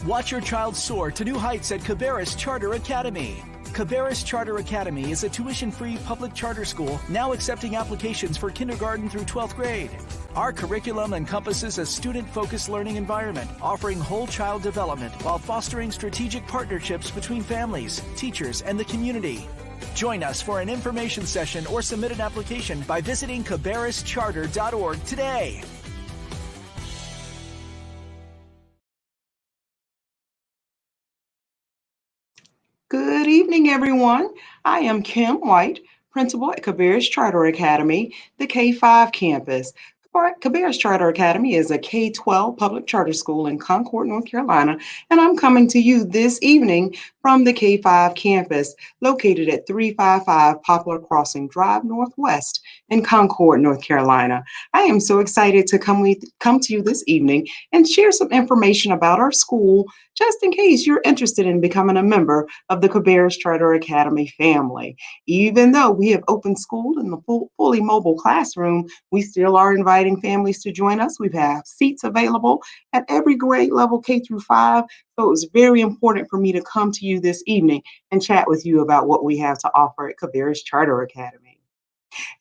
Watch your child soar to new heights at Cabarrus Charter Academy. Cabarrus Charter Academy is a tuition-free public charter school now accepting applications for kindergarten through 12th grade. Our curriculum encompasses a student-focused learning environment, offering whole child development while fostering strategic partnerships between families, teachers, and the community. Join us for an information session or submit an application by visiting cabarruscharter.org today. Good evening, everyone. I am Kim White, principal at Cabarrus Charter Academy, the K-5 campus. Cabarrus Charter Academy is a K-12 public charter school in Concord, North Carolina, and I'm coming to you this evening from the K-5 campus, located at 355 Poplar Crossing Drive Northwest in Concord, North Carolina. I am so excited to come to you this evening and share some information about our school, just in case you're interested in becoming a member of the Cabarrus Charter Academy family. Even though we have opened school in the fully mobile classroom, we still are inviting families to join us. We have seats available at every grade level K through 5. So it was very important for me to come to you this evening and chat with you about what we have to offer at Cabarrus Charter Academy.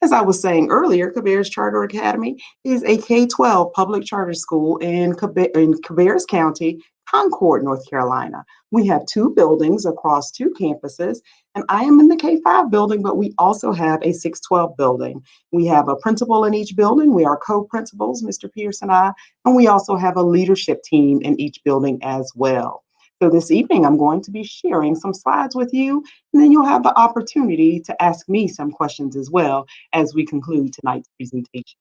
As I was saying earlier, Cabarrus Charter Academy is a K-12 public charter school in Cabarrus County, Concord, North Carolina. We have 2 buildings across 2 campuses, and I am in the K-5 building, but we also have a 612 building. We have a principal in each building. We are co-principals, Mr. Pierce and I, and we also have a leadership team in each building as well. So this evening, I'm going to be sharing some slides with you, and then you'll have the opportunity to ask me some questions as well as we conclude tonight's presentation.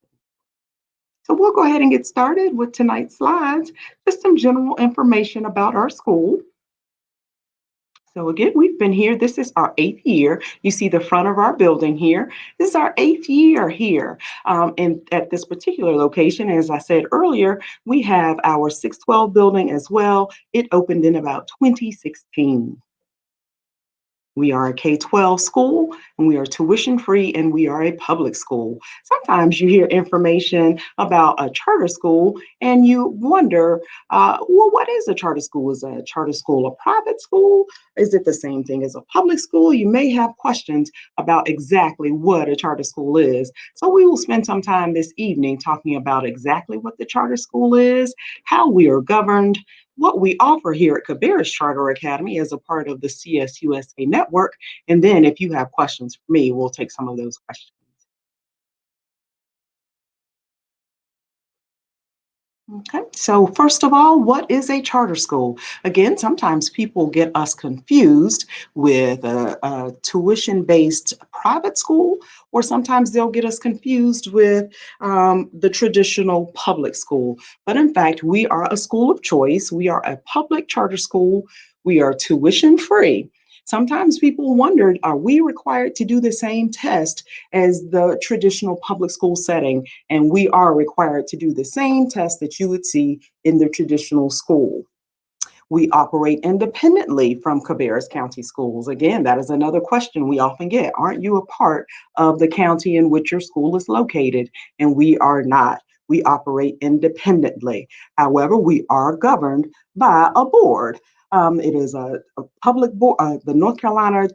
So we'll go ahead and get started with tonight's slides, just some general information about our school. So again, we've been here. This is our 8th year. You see the front of our building here. This is our 8th year here. And at this particular location, as I said earlier, we have our 612 building as well. It opened in about 2016. We are a K-12 school, and we are tuition-free, and we are a public school. Sometimes you hear information about a charter school, and you wonder, well, what is a charter school? Is a charter school a private school? Is it the same thing as a public school? You may have questions about exactly what a charter school is. So we will spend some time this evening talking about exactly what the charter school is, how we are governed, what we offer here at Cabarrus Charter Academy as a part of the CSUSA network. And then if you have questions for me, we'll take some of those questions. Okay, so first of all, what is a charter school? Again, sometimes people get us confused with a tuition-based private school, or sometimes they'll get us confused with the traditional public school. But in fact, we are a school of choice. We are a public charter school. We are tuition-free. Sometimes people wondered, are we required to do the same test as the traditional public school setting? And we are required to do the same test that you would see in the traditional school. We operate independently from Cabarrus County Schools. Again, that is another question we often get. Aren't you a part of the county in which your school is located? And we are not. We operate independently. However, we are governed by a board. It is a public board, the North Carolina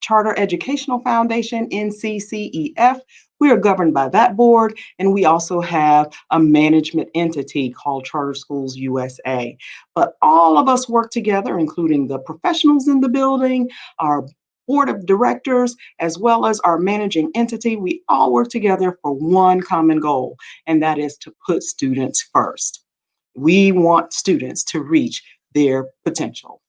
Charter Educational Foundation, NCCEF. We are governed by that board, and we also have a management entity called Charter Schools USA. But all of us work together, including the professionals in the building, our board of directors, as well as our managing entity. We all work together for one common goal, and that is to put students first. We want students to reach their potential.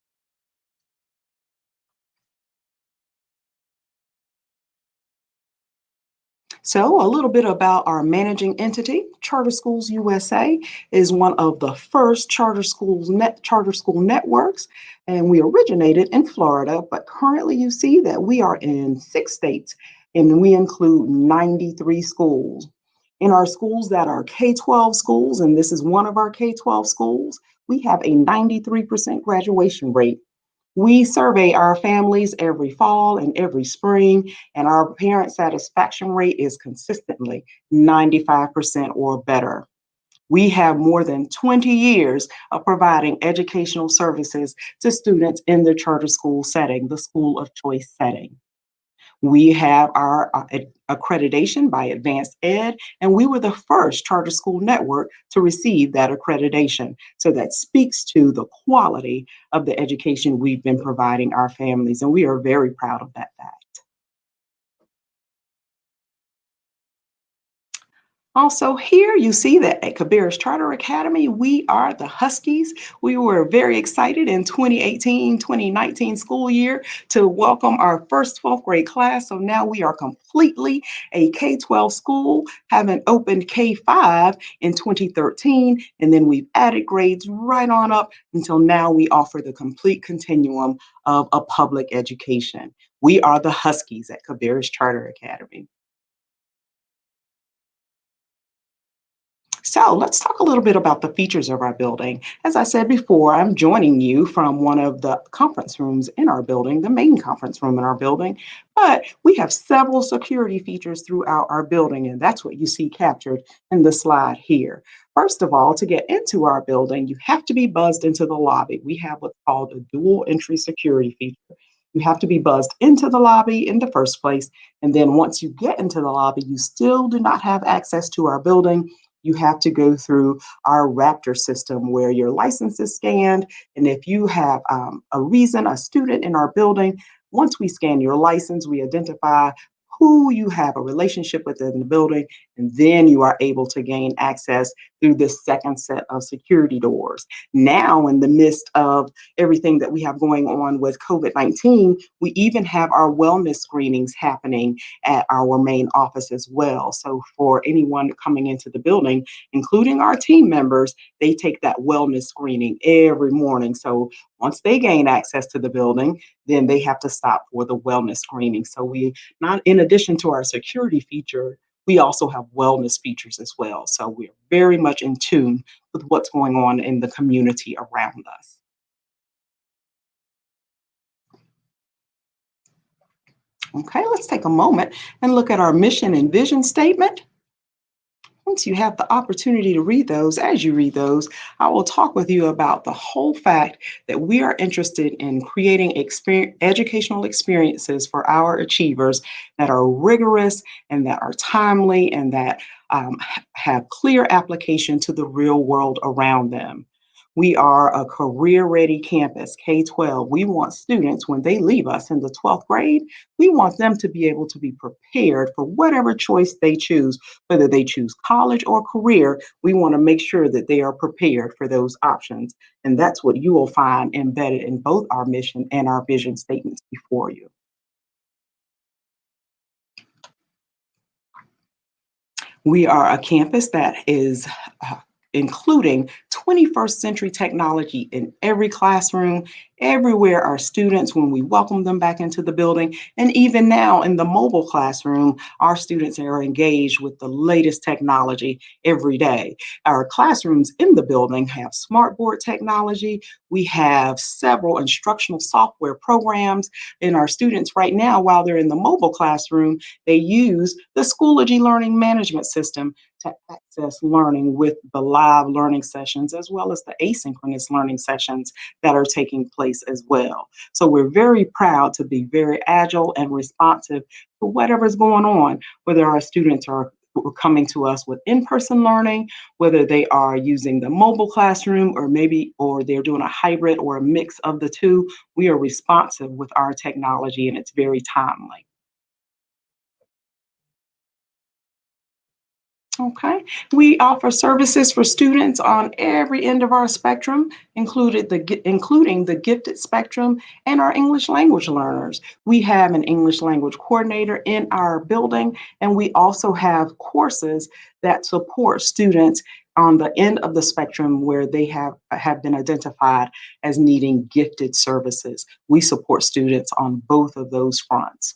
So a little bit about our managing entity. Charter Schools USA is one of the first charter school networks, and we originated in Florida, but currently you see that we are in 6 states, and we include 93 schools. In our schools that are K-12 schools, and this is one of our K-12 schools, we have a 93% graduation rate. We survey our families every fall and every spring, and our parent satisfaction rate is consistently 95% or better. We have more than 20 years of providing educational services to students in the charter school setting, the school of choice setting. We have our accreditation by Advanced Ed, and we were the first charter school network to receive that accreditation. So that speaks to the quality of the education we've been providing our families, and we are very proud of that fact. Also, here you see that at Cabarrus Charter Academy, we are the Huskies. We were very excited in 2018-2019 school year to welcome our first 12th grade class. So now we are completely a K-12 school, having opened K-5 in 2013, and then we've added grades right on up until now we offer the complete continuum of a public education. We are the Huskies at Cabarrus Charter Academy. So let's talk a little bit about the features of our building. As I said before, I'm joining you from one of the conference rooms in our building, the main conference room in our building, but we have several security features throughout our building, and that's what you see captured in the slide here. First of all, to get into our building, you have to be buzzed into the lobby. We have what's called a dual entry security feature. You have to be buzzed into the lobby in the first place, and then once you get into the lobby, you still do not have access to our building. You have to go through our Raptor system where your license is scanned. And if you have a student in our building, once we scan your license, we identify who you have a relationship with in the building, and then you are able to gain access through this second set of security doors. Now, in the midst of everything that we have going on with COVID-19, we even have our wellness screenings happening at our main office as well. So for anyone coming into the building, including our team members, they take that wellness screening every morning. So once they gain access to the building, then they have to stop for the wellness screening. So we, not in addition to our security feature, we also have wellness features as well. So we're very much in tune with what's going on in the community around us. Okay, let's take a moment and look at our mission and vision statement. Once you have the opportunity to read those, as you read those, I will talk with you about the whole fact that we are interested in creating educational experiences for our achievers that are rigorous and that are timely and that have clear application to the real world around them. We are a career-ready campus, K-12. We want students, when they leave us in the 12th grade, we want them to be able to be prepared for whatever choice they choose, whether they choose college or career. We want to make sure that they are prepared for those options. And that's what you will find embedded in both our mission and our vision statements before you. We are a campus that is including 21st century technology in every classroom, everywhere our students, when we welcome them back into the building, and even now in the mobile classroom, our students are engaged with the latest technology every day. Our classrooms in the building have smartboard technology. We have several instructional software programs, and our students right now, while they're in the mobile classroom, they use the Schoology learning management system to access learning with the live learning sessions as well as the asynchronous learning sessions that are taking place as well. So we're very proud to be very agile and responsive to whatever's going on, whether our students are coming to us with in-person learning, whether they are using the mobile classroom or they're doing a hybrid or a mix of the two. We are responsive with our technology and it's very timely. Okay, we offer services for students on every end of our spectrum, including the gifted spectrum and our English language learners. We have an English language coordinator in our building, and we also have courses that support students on the end of the spectrum where they have been identified as needing gifted services. We support students on both of those fronts.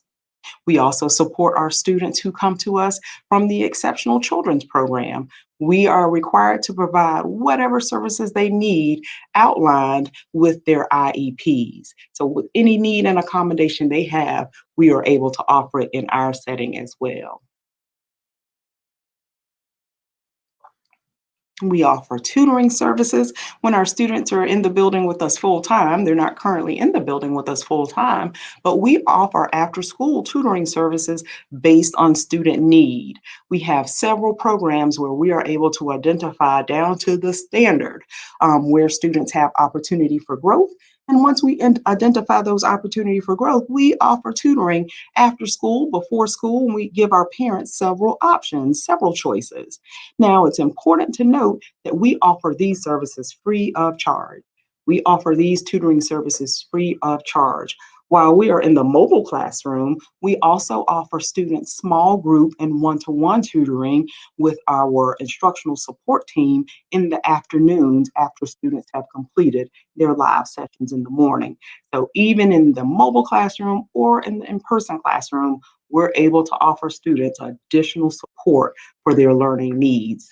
We also support our students who come to us from the Exceptional Children's Program. We are required to provide whatever services they need outlined with their IEPs. So with any need and accommodation they have, we are able to offer it in our setting as well. We offer tutoring services when our students are in the building with us full time. They're not currently in the building with us full time, but we offer after school tutoring services based on student need. We have several programs where we are able to identify down to the standard where students have opportunity for growth. And once we identify those opportunity for growth, we offer tutoring after school, before school, and we give our parents several options, several choices. Now, it's important to note that we offer these services free of charge. We offer these tutoring services free of charge. While we are in the mobile classroom, we also offer students small group and one-to-one tutoring with our instructional support team in the afternoons after students have completed their live sessions in the morning. So even in the mobile classroom or in the in-person classroom, we're able to offer students additional support for their learning needs.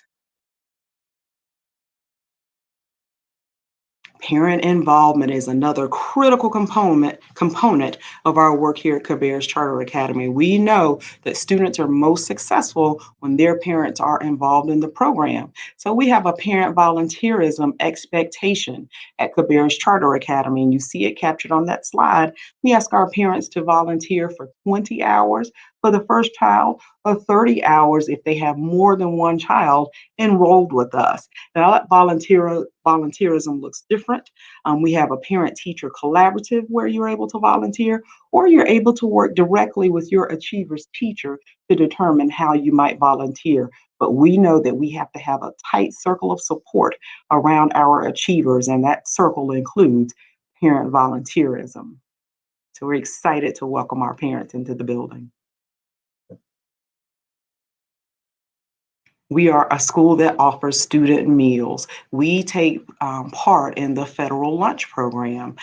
Parent involvement is another critical component of our work here at Cabarrus Charter Academy. We know that students are most successful when their parents are involved in the program. So we have a parent volunteerism expectation at Cabarrus Charter Academy, and you see it captured on that slide. We ask our parents to volunteer for 20 hours for the first child, or 30 hours if they have more than one child enrolled with us. Now, that volunteerism looks different. We have a parent-teacher collaborative where you're able to volunteer, or you're able to work directly with your Achievers teacher to determine how you might volunteer. But we know that we have to have a tight circle of support around our Achievers, and that circle includes parent volunteerism. So we're excited to welcome our parents into the building. We are a school that offers student meals. We take part in the federal lunch program.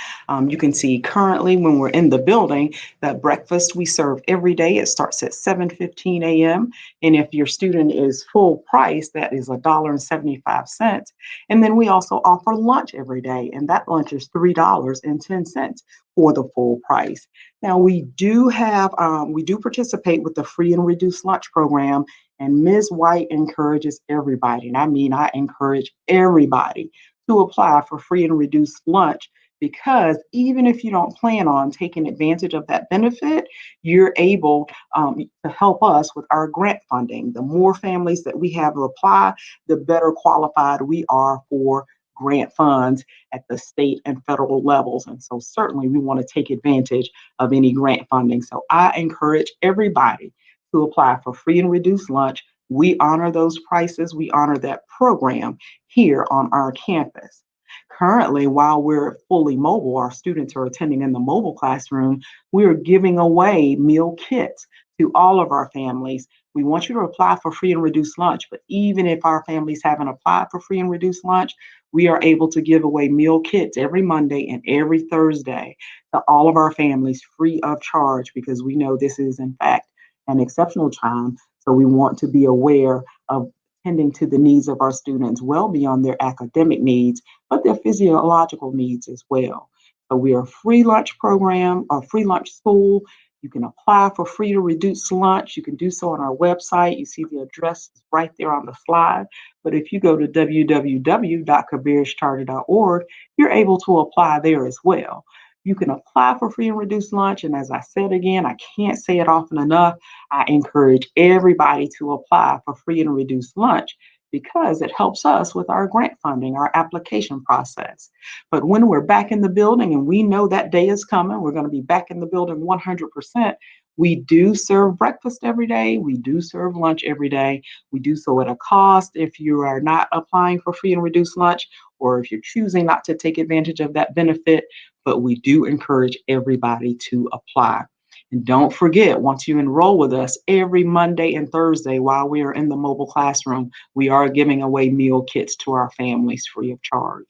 You can see currently when we're in the building that breakfast we serve every day. It starts at 7:15 a.m. And if your student is full price, that is $1.75. And then we also offer lunch every day, and that lunch is $3.10 for the full price. Now we do participate with the free and reduced lunch program, and Ms. White encourages everybody, and I encourage everybody to apply for free and reduced lunch, because even if you don't plan on taking advantage of that benefit, you're able to help us with our grant funding. The more families that we have to apply, the better qualified we are for grant funds at the state and federal levels. And so certainly we want to take advantage of any grant funding. So I encourage everybody to apply for free and reduced lunch. We honor those prices. We honor that program here on our campus. Currently, while we're fully mobile, our students are attending in the mobile classroom, we're giving away meal kits to all of our families. We want you to apply for free and reduced lunch, but even if our families haven't applied for free and reduced lunch, we are able to give away meal kits every Monday and every Thursday to all of our families free of charge, because we know this is, in fact, an exceptional time. So we want to be aware of tending to the needs of our students well beyond their academic needs, but their physiological needs as well. So we are a free lunch program, a free lunch school. You can apply for free to reduce lunch. You can do so on our website. You see the address is right there on the slide. But if you go to www.cabarruscharter.org, you're able to apply there as well. You can apply for free and reduced lunch. And as I said again, I can't say it often enough, I encourage everybody to apply for free and reduced lunch, because it helps us with our grant funding, our application process. But when we're back in the building, and we know that day is coming, we're going to be back in the building 100%. We do serve breakfast every day. We do serve lunch every day. We do so at a cost if you are not applying for free and reduced lunch, or if you're choosing not to take advantage of that benefit. But we do encourage everybody to apply. And don't forget, once you enroll with us, every Monday and Thursday while we are in the mobile classroom, we are giving away meal kits to our families free of charge.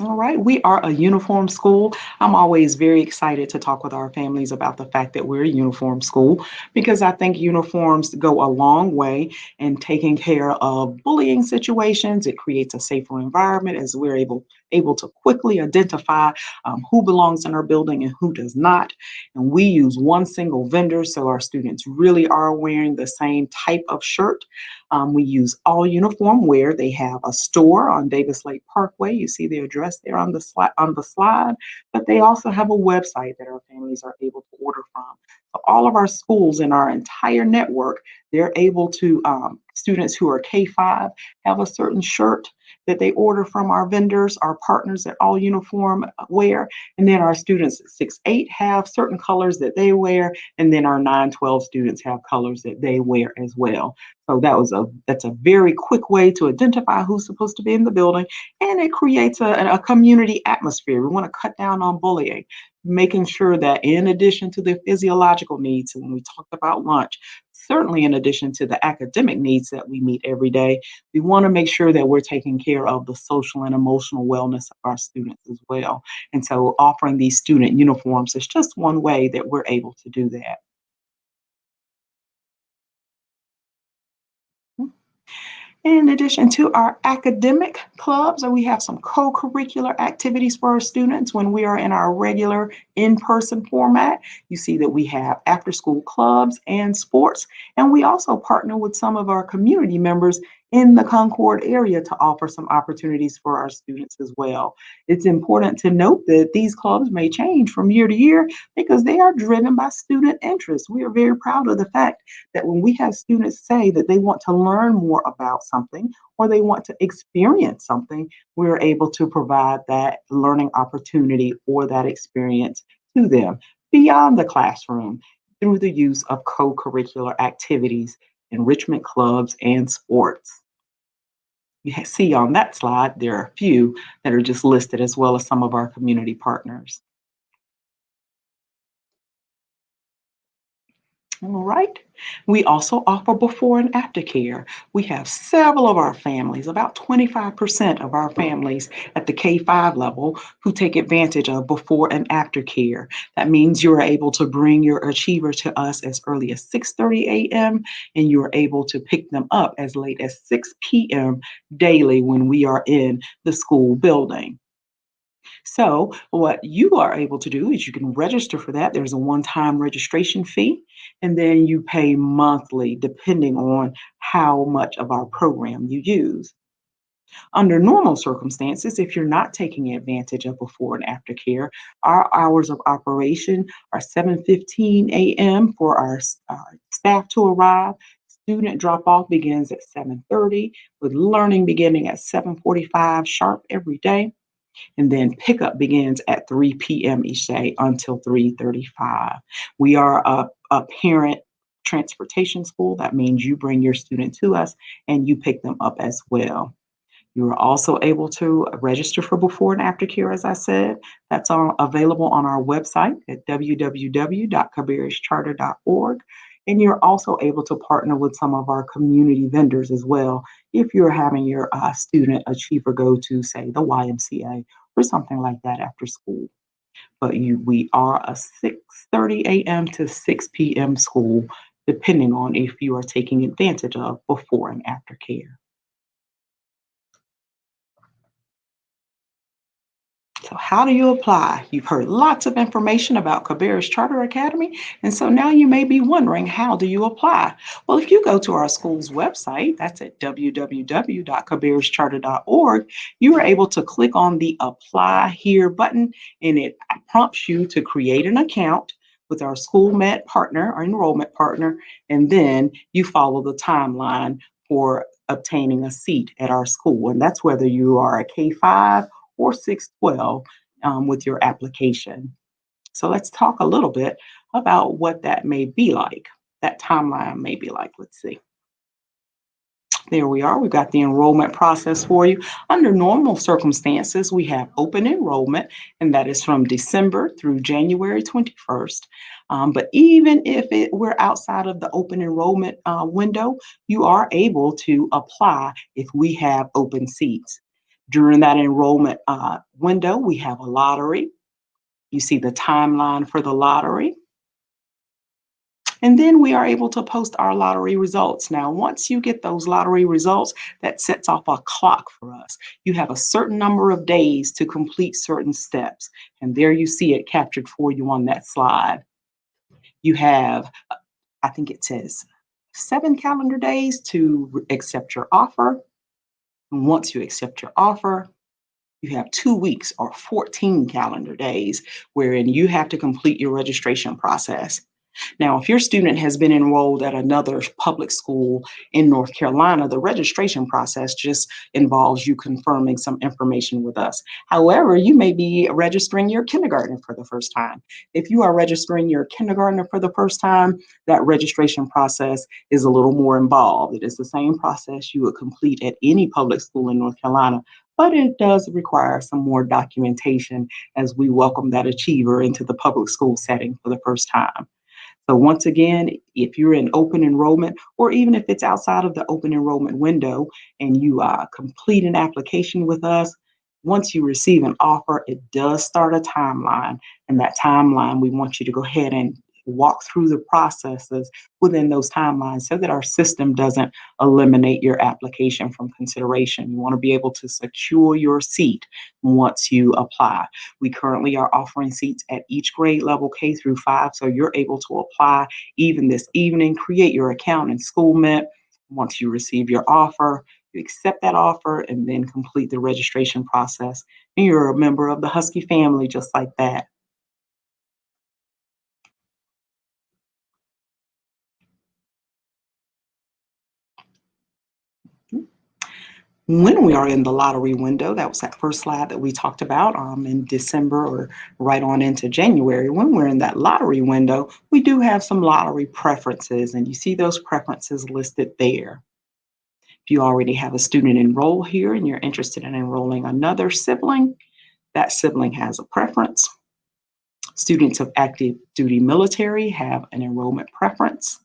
All right, we are a uniform school. I'm always very excited to talk with our families about the fact that we're a uniform school, because I think uniforms go a long way in taking care of bullying situations. It creates a safer environment as we're able to quickly identify who belongs in our building and who does not. And we use one single vendor, so our students really are wearing the same type of shirt. We use all uniform wear. They have a store on Davis Lake Parkway. You see the address there on the slide, but they also have a website that our families are able to order from. So all of our schools in our entire network, they're able to, students who are K-5 have a certain shirt that they order from our vendors, our partners at All Uniform Wear, and then our students at 6-8 have certain colors that they wear, and then our 9-12 students have colors that they wear as well. So that's a very quick way to identify who's supposed to be in the building, and it creates a community atmosphere. We want to cut down on bullying, making sure that in addition to the physiological needs, and when we talked about lunch, certainly in addition to the academic needs that we meet every day, we want to make sure that we're taking care of the social and emotional wellness of our students as well. And so offering these student uniforms is just one way that we're able to do that. In addition to our academic clubs, we have some co-curricular activities for our students when we are in our regular in-person format. You see that we have after-school clubs and sports, and we also partner with some of our community members in the Concord area to offer some opportunities for our students as well. It's important to note that these clubs may change from year to year because they are driven by student interest. We are very proud of the fact that when we have students say that they want to learn more about something or they want to experience something, we're able to provide that learning opportunity or that experience to them beyond the classroom through the use of co-curricular activities, enrichment clubs, and sports. You see on that slide, there are a few that are just listed as well as some of our community partners. All right. We also offer before and after care. We have several of our families, about 25% of our families at the K-5 level, who take advantage of before and after care. That means you are able to bring your achiever to us as early as 6:30 a.m. and you are able to pick them up as late as 6 p.m. daily when we are in the school building. So what you are able to do is you can register for that. There's a one-time registration fee, and then you pay monthly depending on how much of our program you use. Under normal circumstances, if you're not taking advantage of before and after care, our hours of operation are 7:15 a.m. for our staff to arrive. Student drop-off begins at 7:30, with learning beginning at 7:45 sharp every day. And then pickup begins at 3 p.m. each day until 3:35. We are a parent transportation school. That means you bring your student to us and you pick them up as well. You are also able to register for before and after care, as I said. That's available on our website at www.cabarruscharter.org. And you're also able to partner with some of our community vendors as well if you're having your student achiever go to, say, the YMCA or something like that after school. But we are a 6:30 a.m. to 6 p.m. school, depending on if you are taking advantage of before and after care. So how do you apply? You've heard lots of information about Cabarrus Charter Academy, and so now you may be wondering, how do you apply? Well, if you go to our school's website, that's at www.cabarruscharter.org, you are able to click on the Apply Here button, and it prompts you to create an account with our school med partner, our enrollment partner, and then you follow the timeline for obtaining a seat at our school. And that's whether you are a K-5 or 612 with your application. So let's talk a little bit about what that may be like, that timeline may be like. Let's see. There we are. We've got the enrollment process for you. Under normal circumstances, we have open enrollment, and that is from December through January 21st. But even if we're outside of the open enrollment window, you are able to apply if we have open seats. During that enrollment window, we have a lottery. You see the timeline for the lottery. And then we are able to post our lottery results. Now, once you get those lottery results, that sets off a clock for us. You have a certain number of days to complete certain steps. And there you see it captured for you on that slide. You have, I think it says 7 calendar days to accept your offer. And once you accept your offer, you have 2 weeks or 14 calendar days wherein you have to complete your registration process. Now, if your student has been enrolled at another public school in North Carolina, the registration process just involves you confirming some information with us. However, you may be registering your kindergarten for the first time. If you are registering your kindergartner for the first time, that registration process is a little more involved. It is the same process you would complete at any public school in North Carolina, but it does require some more documentation as we welcome that achiever into the public school setting for the first time. So once again, if you're in open enrollment, or even if it's outside of the open enrollment window and you complete an application with us, once you receive an offer, it does start a timeline. And that timeline, we want you to go ahead and walk through the processes within those timelines so that our system doesn't eliminate your application from consideration. You want to be able to secure your seat once you apply. We currently are offering seats at each grade level K through 5, so you're able to apply even this evening, create your account in ENROLLMENT. Once you receive your offer, you accept that offer and then complete the registration process. And you're a member of the Husky family just like that. When we are in the lottery window, that was that first slide that we talked about in December or right on into January. When we're in that lottery window, we do have some lottery preferences, and you see those preferences listed there. If you already have a student enrolled here and you're interested in enrolling another sibling, that sibling has a preference. Students of active duty military have an enrollment preference.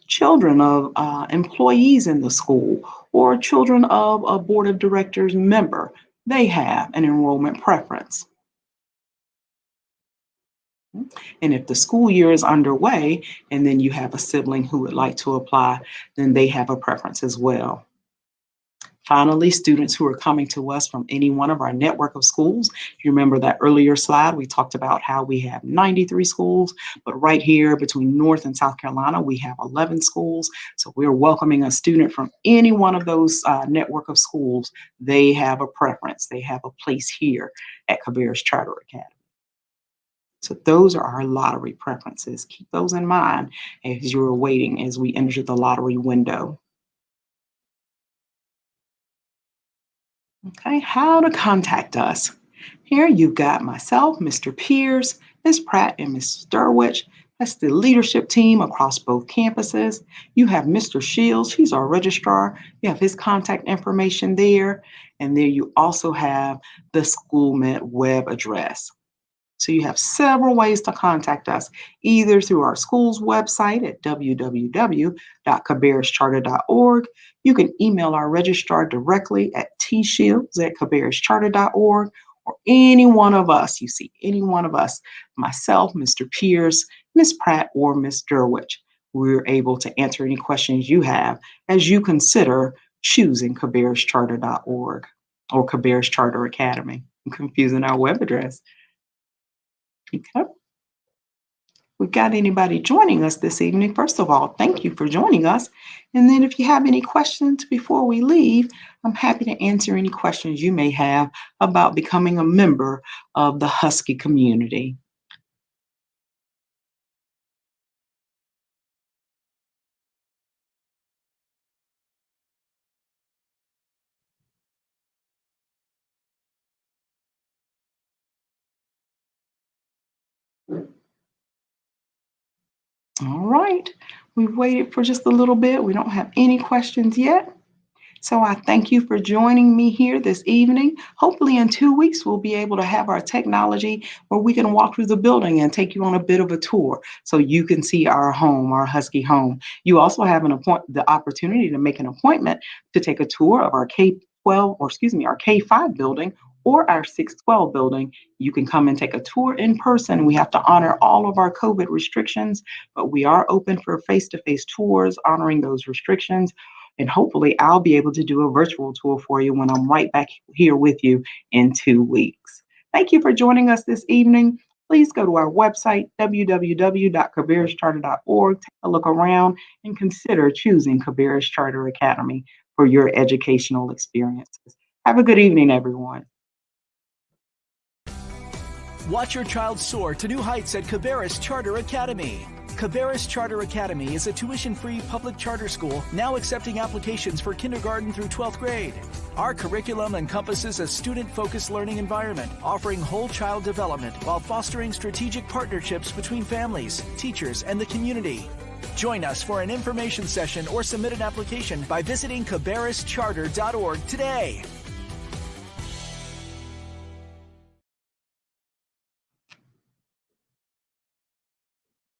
Children of employees in the school or children of a board of directors member, they have an enrollment preference. And if the school year is underway and then you have a sibling who would like to apply, then they have a preference as well. Finally, students who are coming to us from any one of our network of schools. You remember that earlier slide, we talked about how we have 93 schools, but right here between North and South Carolina, we have 11 schools. So we're welcoming a student from any one of those network of schools. They have a preference. They have a place here at Cabarrus Charter Academy. So those are our lottery preferences. Keep those in mind as you're waiting as we enter the lottery window. Okay, how to contact us. Here you've got myself, Mr. Pierce, Ms. Pratt, and Ms. Derwich. That's the leadership team across both campuses. You have Mr. Shields, he's our registrar. You have his contact information there. And there you also have the ENROLLMENT web address. So you have several ways to contact us, either through our school's website at www.cabarruscharter.org. You can email our registrar directly at tshields@cabarruscharter.org, or any one of us. You see any one of us, myself, Mr. Pierce, Ms. Pratt, or Ms. Derwich. We're able to answer any questions you have as you consider choosing cabarruscharter.org or Cabarrus Charter Academy. I'm confusing our web address. Okay. We've got anybody joining us this evening. First of all, thank you for joining us. And then if you have any questions before we leave, I'm happy to answer any questions you may have about becoming a member of the Husky community. All right, we've waited for just a little bit. We don't have any questions yet. So I thank you for joining me here this evening. Hopefully in 2 weeks, we'll be able to have our technology where we can walk through the building and take you on a bit of a tour so you can see our home, our Husky home. You also have the opportunity to make an appointment to take a tour of our K-12, or excuse me, our K-5 building, or our 612 building. You can come and take a tour in person. We have to honor all of our COVID restrictions, but we are open for face-to-face tours honoring those restrictions. And hopefully, I'll be able to do a virtual tour for you when I'm right back here with you in 2 weeks. Thank you for joining us this evening. Please go to our website, www.cabarruscharter.org. Take a look around and consider choosing Cabarrus Charter Academy for your educational experiences. Have a good evening, everyone. Watch your child soar to new heights at Cabarrus Charter Academy. Cabarrus Charter Academy is a tuition-free public charter school now accepting applications for kindergarten through 12th grade. Our curriculum encompasses a student-focused learning environment, offering whole child development while fostering strategic partnerships between families, teachers, and the community. Join us for an information session or submit an application by visiting cabarruscharter.org today.